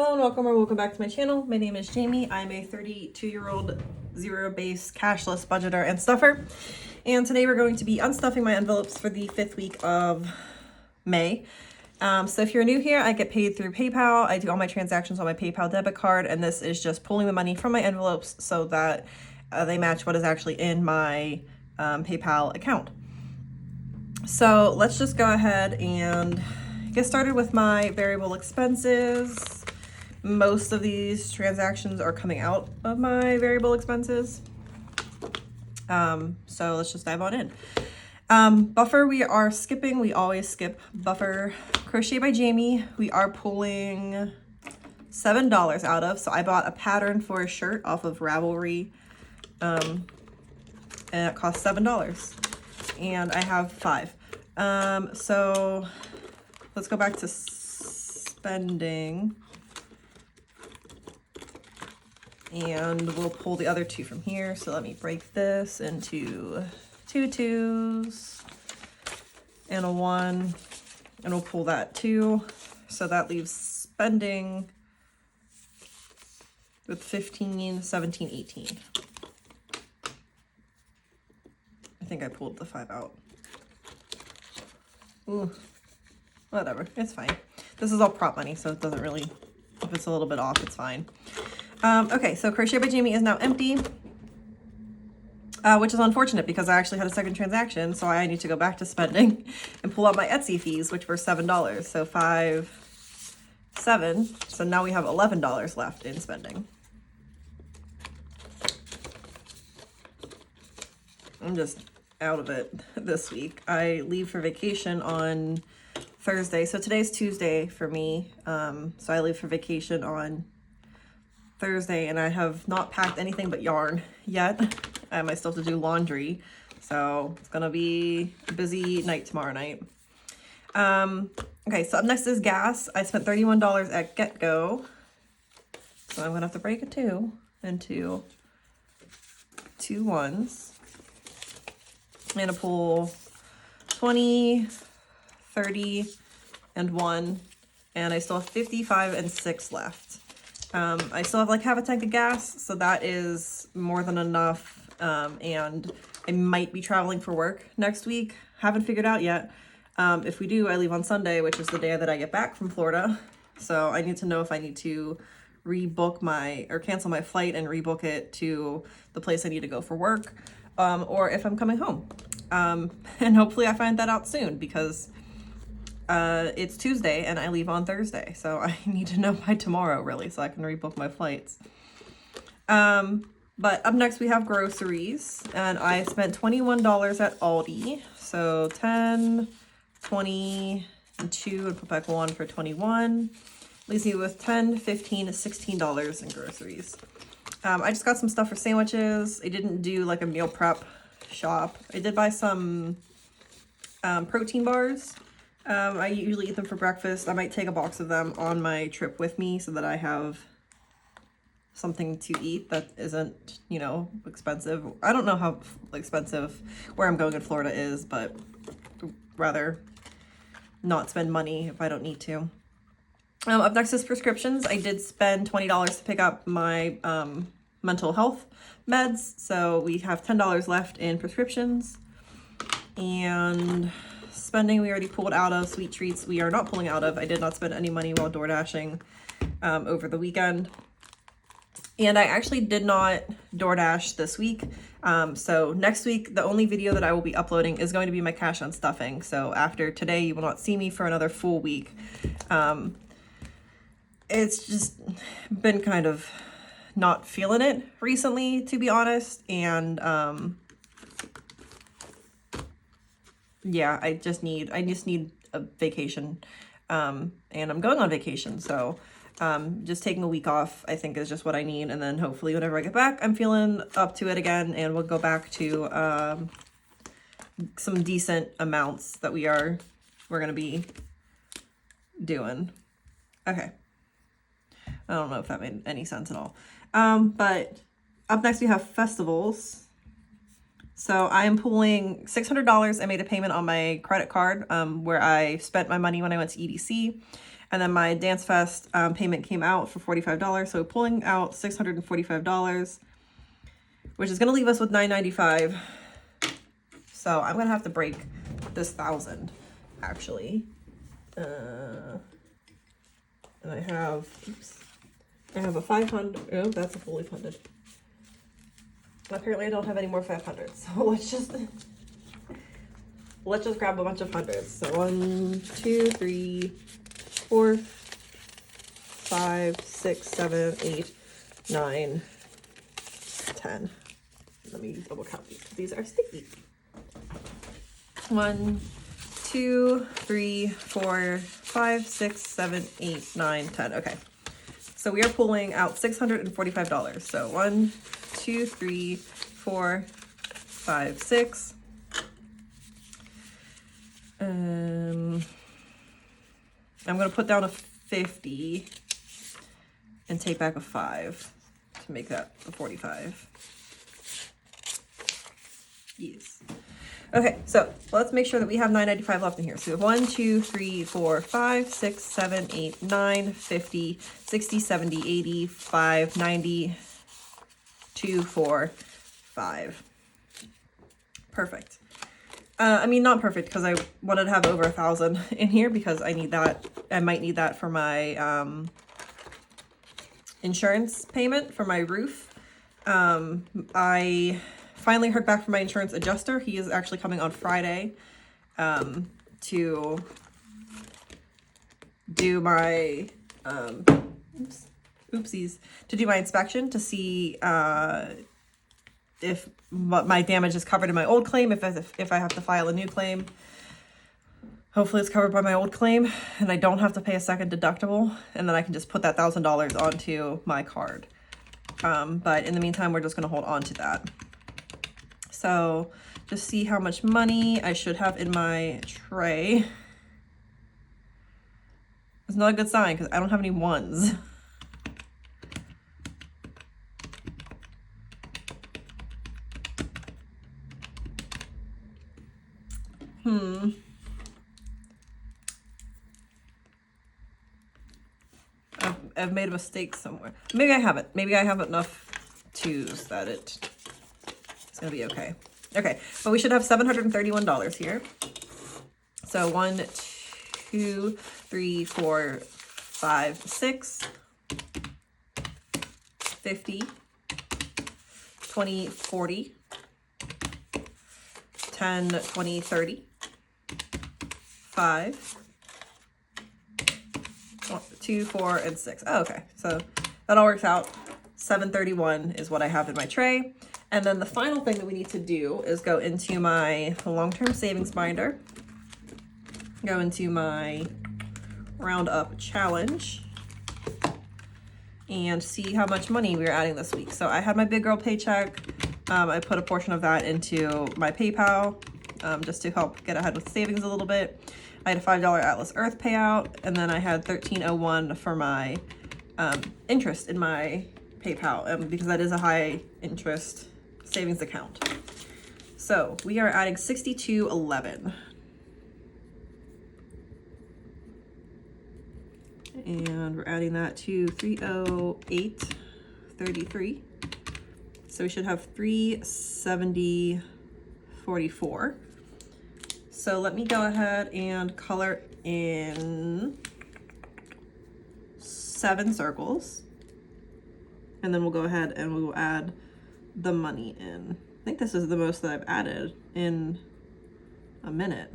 Hello and welcome back to my channel. My name is Jamie. I'm a 32-year-old zero-base cashless budgeter and stuffer. And today we're going to be unstuffing my envelopes for the 5th week of May. So if you're new here, I get paid through PayPal. I do all my transactions on my PayPal debit card, and this is just pulling the money from my envelopes so that they match what is actually in my PayPal account. So let's just go ahead and get started with my variable expenses. Most of these transactions are coming out of my variable expenses. So let's just dive on in. Buffer, we are skipping. We always skip buffer. Crochet by Jamie, we are pulling $7 out of. So I bought a pattern for a shirt off of Ravelry, and it cost $7. And I have 5. So let's go back to spending. And we'll pull the other 2 from here. So let me break this into 2 2s and a 1. And we'll pull that 2. So that leaves spending with 15, 17, 18. I think I pulled the 5 out. Ooh, whatever, it's fine. This is all prop money, so it doesn't really, if it's a little bit off, it's fine. Okay, so Crochet by Jamie is now empty, which is unfortunate because I actually had a second transaction, so I need to go back to spending and pull out my Etsy fees, which were $7. So 5, 7. So now we have $11 left in spending. I'm just out of it this week. I leave for vacation on Thursday. So today's Tuesday for me. So I leave for vacation on Thursday, and I have not packed anything but yarn yet. I still have to do laundry, so it's gonna be a busy night tomorrow night. Okay, so up next is gas. I spent $31 at GetGo, so I'm gonna have to break a 2 into 2 1s. I'm gonna pull 20, 30, and 1, and I still have 55 and 6 left. I still have like half a tank of gas, so that is more than enough. And I might be traveling for work next week. Haven't figured out yet. If we do, I leave on Sunday, which is the day that I get back from Florida. So I need to know if I need to rebook or cancel my flight and rebook it to the place I need to go for work, or if I'm coming home. And hopefully I find that out soon because it's Tuesday and I leave on Thursday, so I need to know by tomorrow really so I can rebook my flights. But up next we have groceries, and I spent $21 at Aldi, so 10, 20, and 2, and put back 1 for 21. Leaves me with 10, 15, $16 in groceries. I just got some stuff for sandwiches. I didn't do like a meal prep shop. I did buy some protein bars. I usually eat them for breakfast. I might take a box of them on my trip with me so that I have something to eat that isn't, you know, expensive. I don't know how expensive where I'm going in Florida is, but rather not spend money if I don't need to. Up next is prescriptions. I did spend $20 to pick up my mental health meds, so we have $10 left in prescriptions. And spending, we already pulled out of. Sweet treats, we are not pulling out of. I did not spend any money while door dashing over the weekend. And I actually did not DoorDash this week. So next week, the only video that I will be uploading is going to be my cash on stuffing. So after today, you will not see me for another full week. It's just been kind of not feeling it recently, to be honest. And yeah, I just need a vacation. And I'm going on vacation, so just taking a week off, I think, is just what I need. And then hopefully whenever I get back, I'm feeling up to it again, and we'll go back to some decent amounts that we're gonna be doing. Okay. I don't know if that made any sense at all. But up next we have festivals. So I am pulling $600. I made a payment on my credit card where I spent my money when I went to EDC. And then my Dance Fest payment came out for $45. So pulling out $645, which is going to leave us with $995. So I'm going to have to break this 1,000 actually. And I have, I have a 500. Oh, that's a fully funded. Apparently I don't have any more 500s. So let's just grab a bunch of hundreds. So 1, 2, 3, 4, 5, 6, 7, 8, 9, 10. Let me double count these. These are sticky. 1, 2, 3, 4, 5, 6, 7, 8, 9, 10. Okay. So we are pulling out $645. So 1, 2, 3, 4, 5, 6. I'm going to put down a 50 and take back a 5 to make that a 45. Yes. Okay, so let's make sure that we have $995 left in here. So we have 1, 2, 3, 4, 5, 6, 7, 8, 9, 50, 60, 70, 80, 5, 90, 2, 4, 5. Perfect. I mean, not perfect because I wanted to have over 1,000 in here because I need that. I might need that for my insurance payment for my roof. I finally heard back from my insurance adjuster. He is actually coming on Friday to do my to do my inspection to see if my damage is covered in my old claim, if I have to file a new claim. Hopefully it's covered by my old claim and I don't have to pay a second deductible, and then I can just put that $1,000 onto my card. But in the meantime, we're just going to hold on to that. So just see how much money I should have in my tray. It's not a good sign because I don't have any ones. I've made a mistake somewhere. Maybe I haven't. Maybe I have enough twos that it's gonna be okay. Okay, but we should have $731 here. So 1, 2, 3, 4, 5, 6, 50, 20, 40, 10, 20, 30, 5, 2, 4, and 6. Oh, okay, so that all works out. 731 is what I have in my tray. And then the final thing that we need to do is go into my long-term savings binder, go into my Roundup challenge, and see how much money we're adding this week. So I had my big girl paycheck. I put a portion of that into my PayPal just to help get ahead with savings a little bit. I had a $5 Atlas Earth payout, and then I had $13.01 for my interest in my PayPal because that is a high interest savings account. So we are adding $62.11. And we're adding that to $308.33. So we should have $370.44. So let me go ahead and color in 7 circles. And then we'll go ahead and we'll add the money in. I think this is the most that I've added in a minute.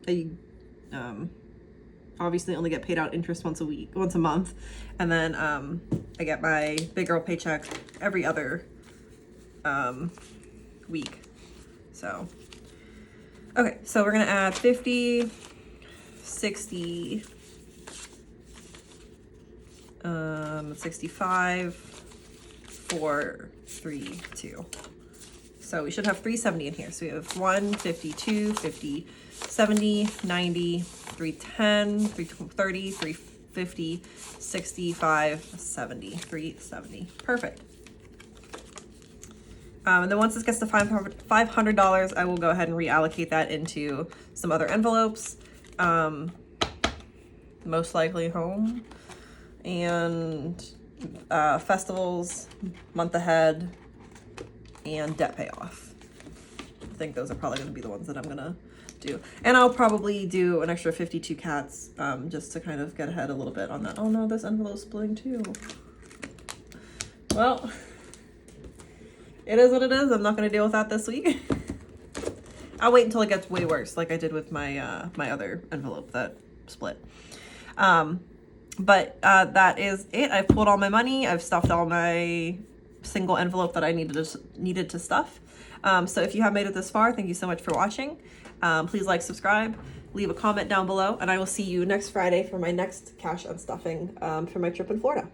I obviously only get paid out interest once a month. And then I get my big girl paycheck every other week. So, okay, so we're gonna add 50, 60, 65, 4, 3, 2. So we should have 370 in here. So we have 1, 52, 50, 70, 90, 310, 330, 350, 65, 70, 370. Perfect. And then once this gets to $500, I will go ahead and reallocate that into some other envelopes. most likely home, and festivals, month ahead, and debt payoff. I think those are probably going to be the ones that I'm going to do. And I'll probably do an extra 52 cats just to kind of get ahead a little bit on that. Oh no, this envelope's splitting too. Well, it is what it is. I'm not going to deal with that this week. I'll wait until it gets way worse, like I did with my my other envelope that split. But that is it. I've pulled all my money. I've stuffed all my single envelope that I needed to stuff. So if you have made it this far, thank you so much for watching. Please like, subscribe, leave a comment down below, and I will see you next Friday for my next cash unstuffing for my trip in Florida.